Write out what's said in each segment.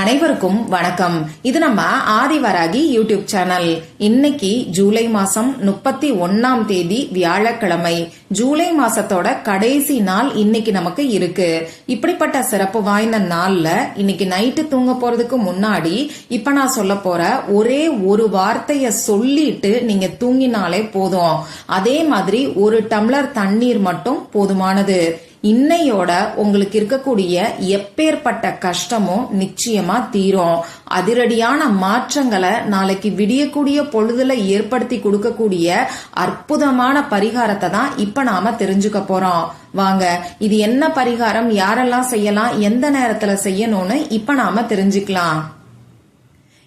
அனைவருக்கும் வணக்கம். இது நம்ம ஆதிவராகி யூடியூப் சேனல். இன்னைக்கு ஜூலை மாசம் 31ஆம் தேதி வியாழக்கிழமை. ஜூலை மாசத்தோட கடைசி நாள் இன்னைக்கு நமக்கு இருக்கு. இப்படிப்பட்ட சிறப்பு வாய்ந்த நாள்ல இன்னைக்கு நைட்டு தூங்க போறதுக்கு முன்னாடி இப்ப நான் சொல்ல போற ஒரே ஒரு வார்த்தைய சொல்லிட்டு நீங்க தூங்கினாலே போதும். அதே மாதிரி ஒரு டம்ளர் தண்ணீர் மட்டும் போதுமானது. இன்னையோட உங்களுக்கு இருக்கக்கூடிய எப்பேற்பட்ட கஷ்டமும் நிச்சயமா தீரும். அதிரடியான மாற்றங்களை நாளைக்கு விடியக்கூடிய பொழுதுல ஏற்படுத்தி கொடுக்கக்கூடிய அற்புதமான பரிகாரத்தை தான் இப்ப நாம தெரிஞ்சுக்க போறோம். வாங்க, இது என்ன பரிகாரம், யாரெல்லாம் செய்யலாம், எந்த நேரத்துல செய்யணும்னு இப்ப நாம தெரிஞ்சுக்கலாம்.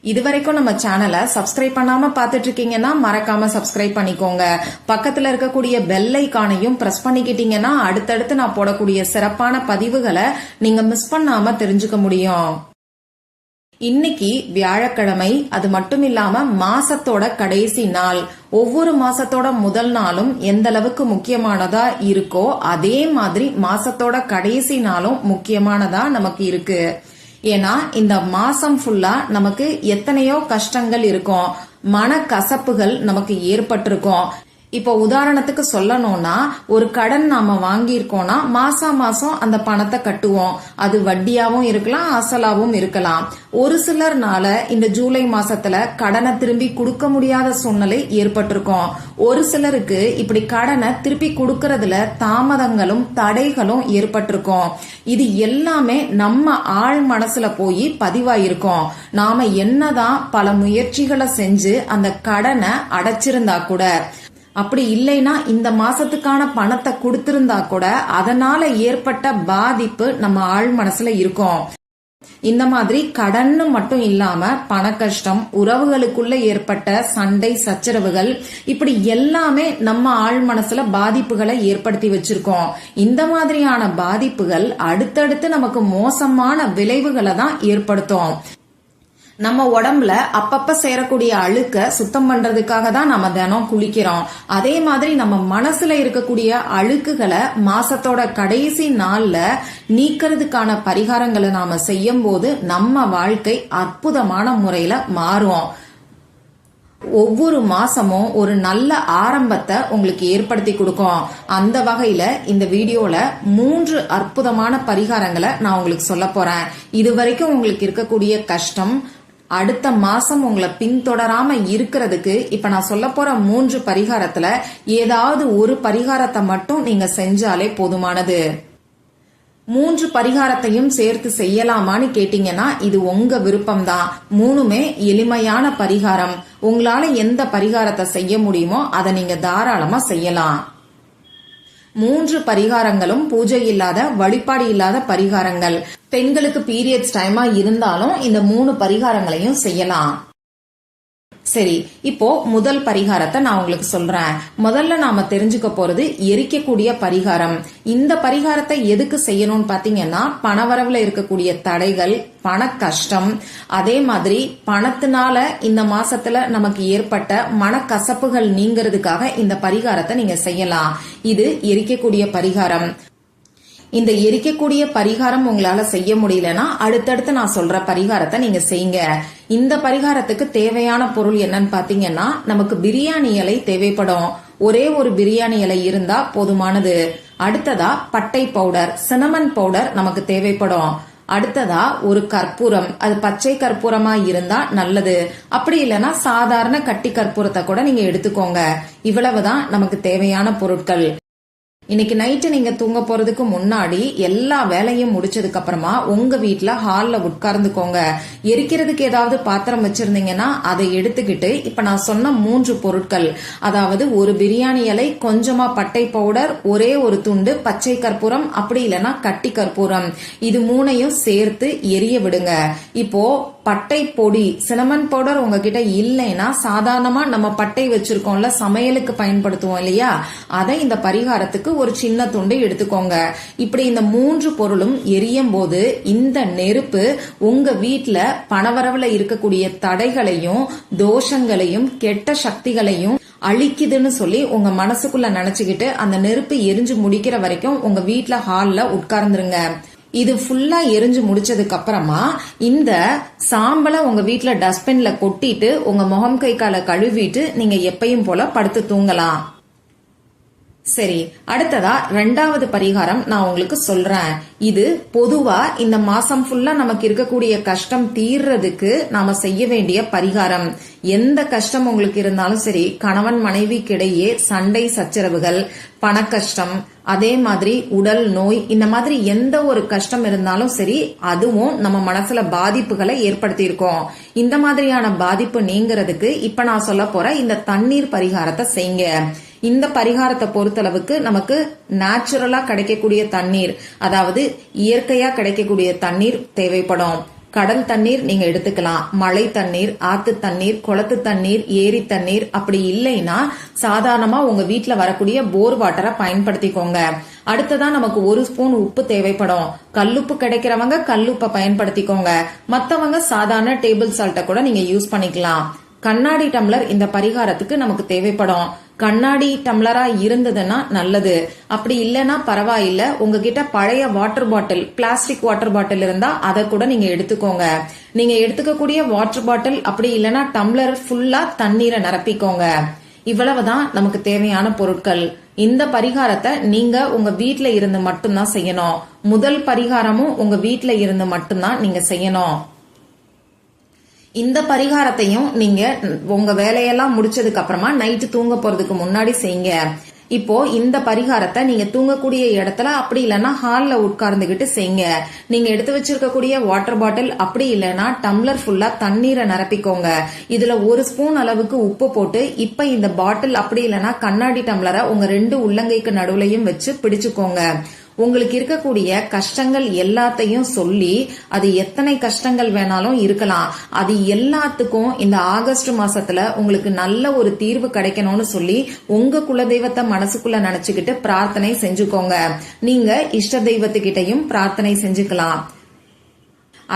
இதுவரைக்கும் நம்ம சேனலை சப்ஸ்கிரைப் பண்ணாம பாத்துட்டு இருக்கீங்கன்னா மறக்காம சப்ஸ்கிரைப் பண்ணிக்கோங்க. பக்கத்துல இருக்கக்கூடிய பெல் ஐகானையும் பிரஸ் பண்ணிக்கிட்டீங்கன்னா அடுத்தடுத்து நான் போடக்கூடிய சிறப்பான பதிவுகளை நீங்க மிஸ் பண்ணாம தெரிஞ்சுக்க முடியும். இன்னைக்கு வியாழக்கிழமை. அது மட்டும் இல்லாம மாசத்தோட கடைசி நாள். ஒவ்வொரு மாசத்தோட முதல் நாளும் எந்த அளவுக்கு முக்கியமானதா இருக்கோ அதே மாதிரி மாசத்தோட கடைசி நாளும் முக்கியமானதா நமக்கு இருக்கு. ஏன்னா இந்த மாசம் ஃபுல்லா நமக்கு எத்தனையோ கஷ்டங்கள் இருக்கும், மன கசப்புகள் நமக்கு ஏற்பட்டிருக்கும். இப்போ உதாரணத்துக்கு சொல்லணும்னா, ஒரு கடன் நாம வாங்கியிருக்கோம்னா மாசம் அந்த பணத்தை கட்டுவோம். அது வட்டியாவும் இருக்கலாம், அசலாவும் இருக்கலாம். ஒரு சிலர்னால இந்த ஜூலை மாசத்துல கடனை திரும்பி கொடுக்க முடியாத சூழ்நிலை ஏற்பட்டிருக்கும். ஒரு சிலருக்கு இப்படி கடனை திருப்பி கொடுக்கறதுல தாமதங்களும் தடைகளும் ஏற்பட்டிருக்கும். இது எல்லாமே நம்ம ஆழ் மனசுல போய் பதிவாயிருக்கும். நாம என்னதான் பல முயற்சிகளை செஞ்சு அந்த கடனை அடைச்சிருந்தா கூட, அப்படி இல்லைன்னா இந்த மாசத்துக்கான பணத்தை கொடுத்திருந்தா கூட அதனால ஏற்பட்ட பாதிப்பு நம்ம ஆழ் மனசுல இருக்கும். இந்த மாதிரி கடன் மட்டும் இல்லாம பண கஷ்டம், உறவுகளுக்குள்ள ஏற்பட்ட சண்டை சச்சரவுகள், இப்படி எல்லாமே நம்ம ஆழ் மனசுல பாதிப்புகளை ஏற்படுத்தி வச்சிருக்கோம். இந்த மாதிரியான பாதிப்புகள் அடுத்தடுத்து நமக்கு மோசமான விளைவுகளை தான் ஏற்படுத்தும். நம்ம உடம்புல அப்பப்ப சேரக்கூடிய அழுக்க சுத்தம் பண்றதுக்காக தான் நம்ம தினம் குளிக்கிறோம். அதே மாதிரி நம்ம மனசுல இருக்கக்கூடிய அழுக்குகளை மாசத்தோட கடைசி நாள்ல நீக்கிறதுக்கான பரிகாரங்களை நாம செய்யும் போது நம்ம வாழ்க்கை அற்புதமான முறையில மாறும். ஒவ்வொரு மாசமும் ஒரு நல்ல ஆரம்பத்தை உங்களுக்கு ஏற்படுத்தி கொடுக்கும். அந்த வகையில இந்த வீடியோல 3 அற்புதமான பரிகாரங்களை நான் உங்களுக்கு சொல்ல போறேன். இதுவரைக்கும் உங்களுக்கு இருக்கக்கூடிய கஷ்டம் அடுத்த மாசம் உங்களை பின்தொடராம இருக்கிறதுக்கு இப்ப நான் சொல்ல போற 3 பரிகாரத்துல ஏதாவது ஒரு பரிகாரத்தை மட்டும் நீங்க செஞ்சாலே போதுமானது. 3 பரிகாரத்தையும் சேர்த்து செய்யலாமான்னு கேட்டீங்கன்னா இது உங்க விருப்பம்தான். 3மே எளிமையான பரிகாரம். உங்களால எந்த பரிகாரத்தை செய்ய முடியுமோ அதை நீங்க தாராளமா செய்யலாம். 3 பரிகாரங்களும் பூஜை இல்லாத, வழிபாடு இல்லாத பரிகாரங்கள். பெண்களுக்கு பீரியட்ஸ் டைமா இருந்தாலும் இந்த 3 பரிகாரங்களையும் செய்யலாம். சரி, இப்போ முதல் பரிகாரத்தை நான் உங்களுக்கு சொல்றேன். முதல்ல நாம தெரிஞ்சுக்க போறது எரிக்கக்கூடிய பரிகாரம். இந்த பரிகாரத்தை எதுக்கு செய்யணும்னு பாத்தீங்கன்னா, பணவரவுல இருக்கக்கூடிய தடைகள், பண கஷ்டம், அதே மாதிரி பணத்தினால இந்த மாசத்துல நமக்கு ஏற்பட்ட மனக்கசப்புகள் நீங்கிறதுக்காக இந்த பரிகாரத்தை நீங்க செய்யலாம். இது எரிக்கக்கூடிய பரிகாரம். இந்த எரிக்கக்கூடிய பரிகாரம் உங்களால செய்ய முடியலன்னா அடுத்தடுத்து நான் சொல்ற பரிகாரத்தை நீங்க செய்யுங்க. இந்த பரிகாரத்துக்கு தேவையான பொருள் என்னன்னு பாத்தீங்கன்னா, நமக்கு பிரியாணி இலை தேவைப்படும். ஒரே ஒரு பிரியாணி இலை இருந்தா போதுமானது. அடுத்ததா பட்டை பவுடர், சினமன் பவுடர் நமக்கு தேவைப்படும். அடுத்ததா ஒரு கற்பூரம், அது பச்சை கற்பூரமா இருந்தா நல்லது. அப்படி இல்லைன்னா சாதாரண கட்டி கற்பூரத்தை கூட நீங்க எடுத்துக்கோங்க. இவ்வளவுதான் நமக்கு தேவையான பொருட்கள். இன்னைக்கு நைட்டு நீங்க தூங்க போறதுக்கு முன்னாடி எல்லா வேலையும் முடிச்சதுக்கு அப்புறமா உங்க வீட்டுல ஹால்ல உட்கார்ந்துக்கோங்க. எரிக்கிறதுக்கு ஏதாவது பாத்திரம் வச்சிருந்தீங்கன்னா அதை எடுத்துக்கிட்டு இப்ப நான் சொன்ன 3 பொருட்கள், அதாவது ஒரு பிரியாணி இலை, கொஞ்சமா பட்டை பவுடர், ஒரே ஒரு துண்டு பச்சை கற்பூரம், அப்படி இல்லைன்னா கட்டி கற்பூரம், இது 3ஐயும் சேர்த்து எரிய விடுங்க. இப்போ பட்டை பொடி, சினமன் பவுடர் உங்ககிட்ட இல்லைன்னா சாதாரணமா நம்ம பட்டை வச்சிருக்கோம்ல, சமையலுக்கு பயன்படுத்துவோம் இல்லையா, அதை இந்த பரிகாரத்துக்கு ஒரு சின்ன துண்டை எடுத்துக்கோங்க. இப்படி இந்த 3 பொருளும் எரியும் போது இந்த நெருப்பு உங்க வீட்டுல பணவரவுல இருக்கக்கூடிய தடைகளையும் தோஷங்களையும் கெட்ட சக்திகளையும் அழிக்குதுன்னு சொல்லி உங்க மனசுக்குள்ள நினைச்சுக்கிட்டு அந்த நெருப்பு எரிஞ்சு முடிக்கிற வரைக்கும் உங்க வீட்டுல ஹால்ல உட்கார்ந்துருங்க. இது ஃபுல்லா எரிஞ்சு முடிச்சதுக்கு அப்புறமா இந்த சாம்பலை உங்க வீட்டுல டஸ்ட்பின்ல கொட்டிட்டு உங்க முகம் கை காலை கழுவிட்டு நீங்க எப்பயும் போல படுத்து தூங்கலாம். சரி, அடுத்ததா 2வது பரிகாரம் நான் உங்களுக்கு சொல்றேன். இது பொதுவா இந்த மாசம் ஃபுல்லா நமக்கு இருக்கக்கூடிய கஷ்டம் தீர்றதுக்கு நாம செய்ய வேண்டிய பரிகாரம். எந்த கஷ்டம் உங்களுக்கு இருந்தாலும் சரி, கணவன் மனைவிக்கிடையே சண்டை சச்சரவுகள், பண கஷ்டம், அதே மாதிரி உடல் நோய், இந்த மாதிரி எந்த ஒரு கஷ்டம் இருந்தாலும் சரி, அதுவும் நம்ம மனசுல பாதிப்புகளை ஏற்படுத்தி இருக்கோம். இந்த மாதிரியான பாதிப்பு நீங்கிறதுக்கு இப்ப நான் சொல்ல போற இந்த தண்ணீர் பரிகாரத்தை செய்யுங்க. இந்த பரிகாரத்தை பொறுத்தளவுக்கு நமக்கு நேச்சுரலா கிடைக்கக்கூடிய தண்ணீர், அதாவது இயற்கையா கிடைக்கக்கூடிய தண்ணீர் தேவைப்படும். கடல் தண்ணீர் நீங்க எடுத்துக்கலாம், மழை தண்ணீர், ஆத்து தண்ணீர், குளத்து தண்ணீர், ஏரி தண்ணீர். அப்படி இல்லைன்னா சாதாரணமா உங்க வீட்டுல வரக்கூடிய போர் வாட்டரை பயன்படுத்திக்கோங்க. அடுத்ததா நமக்கு 1 ஸ்பூன் உப்பு தேவைப்படும். கல்லுப்பு கிடைக்கிறவங்க கல்லுப்பை பயன்படுத்திக்கோங்க, மத்தவங்க சாதாரண டேபிள் சால்ட்டை கூட நீங்க யூஸ் பண்ணிக்கலாம். கண்ணாடி டம்ளர் இந்த பரிகாரத்துக்கு நமக்கு தேவைப்படும். கண்ணாடி டம்ளரா இருந்ததுன்னா நல்லது, அப்படி இல்லைன்னா பரவாயில்ல. உங்ககிட்ட பழைய water bottle, plastic water bottle இருந்தா அதை கூட நீங்க எடுத்துக்கோங்க. நீங்க எடுத்துக்கக்கூடிய வாட்டர் பாட்டில் அப்படி இல்லைன்னா டம்ளர் ஃபுல்லா தண்ணீரை நிரப்பிக்கோங்க. இவ்வளவுதான் நமக்கு தேவையான பொருட்கள். இந்த பரிகாரத்தை நீங்க உங்க வீட்டுல இருந்து மட்டும்தான் செய்யணும். முதல் பரிகாரமும் உங்க வீட்டுல இருந்து மட்டும்தான் நீங்க செய்யணும். இந்த பரிகாரத்தையும் நீங்க உங்க வேலையெல்லாம் முடிச்சதுக்கு அப்புறமா நைட்டு தூங்க போறதுக்கு முன்னாடி செய்யுங்க. இப்போ இந்த பரிகாரத்தை நீங்க தூங்கக்கூடிய இடத்துல அப்படி இல்லைன்னா ஹால்ல உட்கார்ந்துகிட்டு செய்யுங்க. நீங்க எடுத்து வச்சிருக்கக்கூடிய வாட்டர் பாட்டில் அப்படி இல்லைன்னா டம்ளர் ஃபுல்லா தண்ணீரை நிரப்பிக்கோங்க. இதுல 1 ஸ்பூன் அளவுக்கு உப்பு போட்டு இப்ப இந்த பாட்டில் அப்படி இல்லைன்னா கண்ணாடி டம்ளரை உங்க 2 உள்ளங்கைக்கு நடுவுலையும் வச்சு பிடிச்சுக்கோங்க. உங்களுக்கு இருக்கக்கூடிய கஷ்டங்கள் எல்லாத்தையும் சொல்லி, அது எத்தனை கஷ்டங்கள் வேணாலும் இருக்கலாம், அது எல்லாத்துக்கும் இந்த ஆகஸ்ட் மாசத்துல உங்களுக்கு நல்ல ஒரு தீர்வு கிடைக்கணும்னு சொல்லி உங்க குலதெய்வத்தை மனசுக்குள்ள நினைச்சுக்கிட்டு பிரார்த்தனை செஞ்சுக்கோங்க. நீங்க இஷ்ட தெய்வத்துக்கிட்டையும் பிரார்த்தனை செஞ்சுக்கலாம்.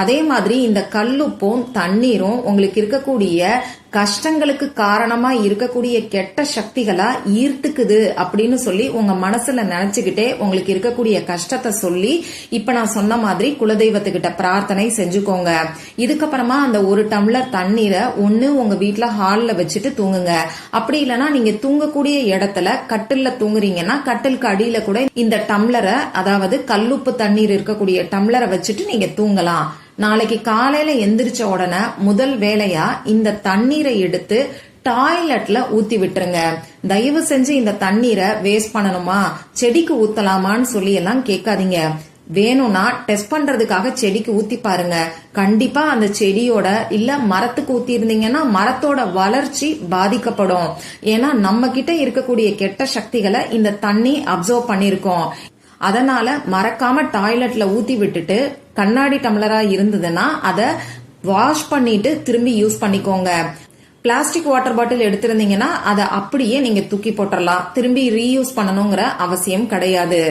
அதே மாதிரி இந்த கல்லுப்பும் தண்ணீரும் உங்களுக்கு இருக்கக்கூடிய கஷ்டங்களுக்கு காரணமா இருக்கக்கூடிய கெட்ட சக்திகளா ஈர்த்துக்குது அப்படின்னு சொல்லி உங்க மனசுல நினைச்சுக்கிட்டே உங்களுக்கு இருக்கக்கூடிய கஷ்டத்தை சொல்லி இப்ப நான் சொன்ன மாதிரி குலதெய்வத்துக்கிட்ட பிரார்த்தனை செஞ்சுக்கோங்க. இதுக்கப்புறமா அந்த 1 டம்ளர் தண்ணீரை ஒண்ணு உங்க வீட்டுல ஹால்ல வச்சுட்டு தூங்குங்க. அப்படி இல்லைன்னா நீங்க தூங்கக்கூடிய இடத்துல கட்டில்ல தூங்குறீங்கன்னா கட்டிலுக்கு அடியில கூட இந்த டம்ளரை, அதாவது கல்லுப்பு தண்ணீர் இருக்கக்கூடிய டம்ளரை வச்சுட்டு நீங்க தூங்கலாம். நாளைக்கு காலையில எந்திரிச்ச உடனே முதல் வேலையா இந்த தண்ணீரை எடுத்து டாய்லெட்ல ஊத்தி விட்டுருங்க. தயவு செஞ்சு இந்த தண்ணீரை வேஸ்ட் பண்ணணுமா, செடிக்கு ஊத்தலாமான்னு சொல்லி எல்லாம் கேட்காதீங்க. வேணும்னா டெஸ்ட் பண்றதுக்காக செடிக்கு ஊத்தி பாருங்க. கண்டிப்பா அந்த செடியோட இல்ல மரத்துக்கு ஊத்தி இருந்தீங்கன்னா மரத்தோட வளர்ச்சி பாதிக்கப்படும். ஏன்னா நம்ம கிட்ட இருக்கக்கூடிய கெட்ட சக்திகளை இந்த தண்ணி அப்சர்வ் பண்ணிருக்கோம். அதனால மறக்காம டாய்லெட்ல ஊத்தி விட்டுட்டு கண்ணாடி டம்ளரா இருந்ததுன்னா அதை வாஷ் பண்ணிட்டு திரும்பி யூஸ் பண்ணிக்கோங்க. பிளாஸ்டிக் வாட்டர் பாட்டில் எடுத்திருந்தீங்கன்னா அதை அப்படியே நீங்க தூக்கி போட்டுறலாம். திரும்பி ரீயூஸ் பண்ணணுங்கிற அவசியம் கிடையாது.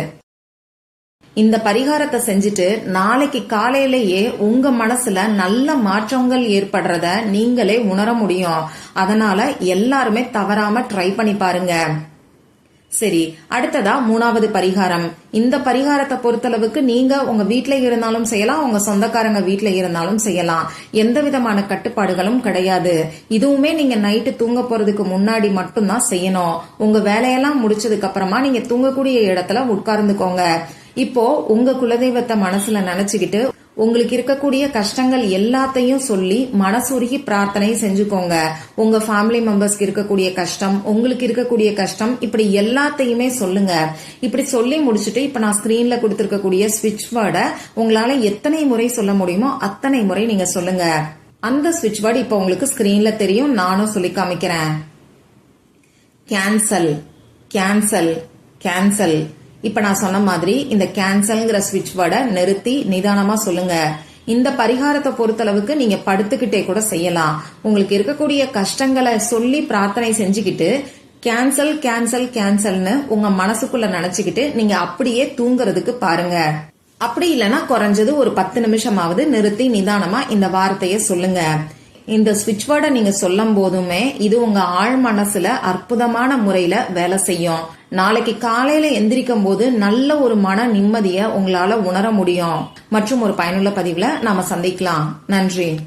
இந்த பரிகாரத்தை செஞ்சுட்டு நாளைக்கு காலையிலேயே உங்க மனசுல நல்ல மாற்றங்கள் ஏற்படுறத நீங்களே உணர முடியும். அதனால எல்லாருமே தவறாம ட்ரை பண்ணி பாருங்க. சரி, அடுத்ததா 3வது பரிகாரம். இந்த பரிகாரத்தை பொறுத்தளவுக்கு நீங்க உங்க வீட்ல இருந்தாலும் செய்யலாம், உங்க சொந்தக்காரங்க வீட்ல இருந்தாலும் செய்யலாம். எந்த விதமான கட்டுப்பாடுகளும் கிடையாது. இதுவுமே நீங்க நைட்டு தூங்க போறதுக்கு முன்னாடி மட்டும்தான் செய்யணும். உங்க வேலையெல்லாம் முடிச்சதுக்கு அப்புறமா நீங்க தூங்கக்கூடிய இடத்துல உட்கார்ந்துக்கோங்க. இப்போ உங்க குலதெய்வத்தை மனசுல நினைச்சுக்கிட்டு உங்களுக்கு இருக்கக்கூடிய கஷ்டங்கள் எல்லாத்தையும் சொல்லி மனசுருகி பிரார்த்தனை செஞ்சுக்கோங்க. உங்க ஃபேமிலி மெம்பர்ஸ்க்கு இருக்கக்கூடிய கஷ்டம், உங்களுக்கு இருக்கக்கூடிய கஷ்டம், இப்படி எல்லாத்தையுமே சொல்லுங்க. இப்படி சொல்லி முடிச்சுட்டு இப்ப நான் ஸ்கிரீன்ல கொடுத்திருக்கக்கூடிய ஸ்விட்ச் வேர்டை உங்களால எத்தனை முறை சொல்ல முடியுமோ அத்தனை முறை நீங்க சொல்லுங்க. அந்த ஸ்விட்ச் வேர்டு இப்ப உங்களுக்கு ஸ்கிரீன்ல தெரியும், நானும் சொல்லி காமிக்கிறேன். Cancel, cancel, cancel. இப்ப நான் சொன்ன மாதிரி இந்த கேன்சல்ங்கிற ஸ்விட்ச் வேர்டை நிறுத்தி நிதானமா சொல்லுங்க. இந்த பரிகாரத்தை பொறுத்தளவுக்கு நீங்க படுத்துக்கிட்டே கூட செய்யலாம். உங்களுக்கு இருக்கக்கூடிய கஷ்டங்களை சொல்லி பிரார்த்தனை செஞ்சுக்கிட்டு கேன்சல் கேன்சல் கேன்சல்னு உங்க மனசுக்குள்ள நினைச்சுக்கிட்டு நீங்க அப்படியே தூங்குறதுக்கு பாருங்க. அப்படி இல்லைன்னா குறைஞ்சது ஒரு 10 நிமிஷமாவது நிறுத்தி நிதானமா இந்த வார்த்தைய சொல்லுங்க. இந்த ஸ்விட்ச் வேர்டை நீங்க சொல்லும் போதுமே இது உங்க ஆழ் மனசுல அற்புதமான முறையில வேலை செய்யும். நாளைக்கு காலையில எந்திரிக்கும் போது நல்ல ஒரு மன நிம்மதிய உங்களால உணர முடியும். மற்றும் ஒரு பயனுள்ள பதிவுல நாம சந்திக்கலாம். நன்றி.